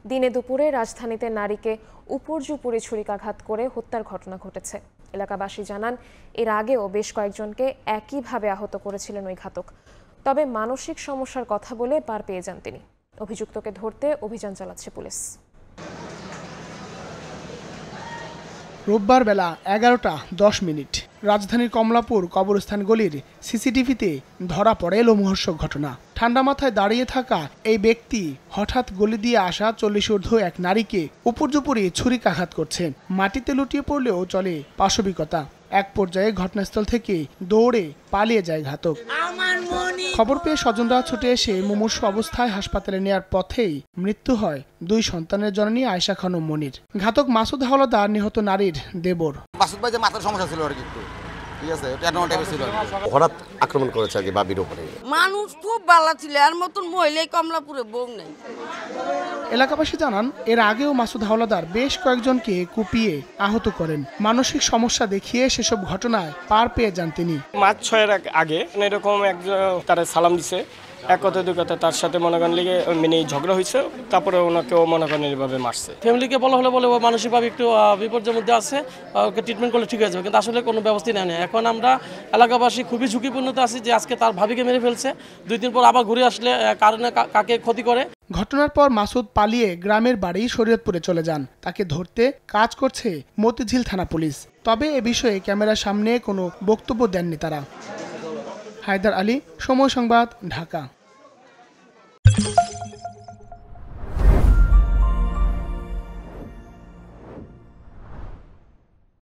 দিনে দুপুরে রাজধানীতে নারীকে উপর্যুপরি ছুরিকাঘাত করে হত্যার ঘটনা ঘটেছে। এলাকাবাসী জানান, এর আগেও বেশ কয়েকজনকে একইভাবে আহত করেছিলেন ওই ঘাতক। তবে মানসিক সমস্যার কথা বলে পার পেয়ে যান তিনি। অভিযুক্তকে ধরতে অভিযান চালাচ্ছে পুলিশ। রোববার বেলা 11:10 রাজধানীর কমলাপুর কবরস্থান গলির সিসিটিভিতে ধরা পড়ে লোমহর্ষক ঘটনা। ঠান্ডা মাথায় দাঁড়িয়ে থাকা এই ব্যক্তি হঠাৎ গলি দিয়ে আসা 40 ঊর্ধ্ব এক নারীকে উপর্যুপরি ছুরিকাঘাত করছেন। মাটিতে লুটিয়ে পড়লেও চলে পাশবিকতা। এক পর্যায়ে ঘটনাস্থল থেকে দৌড়ে পালিয়ে যায় ঘাতক। খবর পেয়ে স্বজনরা ছুটে এসে মুমূর্ষু অবস্থায় হাসপাতালে নেয়ার পথেই মৃত্যু হয় দুই সন্তানের জননী আয়েশা খানম মনির। ঘাতক মাসুদ হাওলাদার নিহত নারীর দেবর। মাসুদ ভাই যে মাথার সমস্যা ছিল আর কি, ঠিক আছে, হঠাৎ আক্রমণ করেছে আর কি বাবির উপরে। মানুষ খুব ভালো ছিল, আর মতন মহিলাই কমলাপুরে বউ নেই। এলাকাবাসী জানান, এর আগেও মাসুদ হাওলাদার বেশ কয়েকজনকে কুপিয়ে আহত করেন। মানসিক সমস্যা দেখিয়ে সেসব ঘটনায় পার পেয়ে যান তিনি। মাস 6 আগে এরকম একজন তারা সালাম দিছে, এক কথা দুই কথা তার সাথে মনোগান লেগে মিনি ঝগড়া হয়েছে, তারপরে ওনাকেও মনোগান এইভাবে মারছে। ফ্যামিলিকে বলা হলে বলে মানসিকভাবে একটু বিপর্যয়ের মধ্যে আছে, ওকে ট্রিটমেন্ট করলে ঠিক হয়ে যাবে, কিন্তু আসলে কোনো ব্যবস্থা নেই। এখন আমরা এলাকাবাসী খুবই ঝুঁকিপূর্ণতে আছি যে আজকে তার ভাবিকে মেরে ফেলছে, 2 দিন পর আবার ঘুরে আসলে কারণে কাকে ক্ষতি করে। ঘটনার পর মাসুদ পালিয়ে গ্রামের বাড়ি শরীয়তপুরে চলে যান। তাকে ধরতে কাজ করছে মতিঝিল থানা পুলিশ। তবে এ বিষয়ে ক্যামেরার সামনে কোনো বক্তব্য দেননি তারা। হায়দার আলী, সময় সংবাদ, ঢাকা।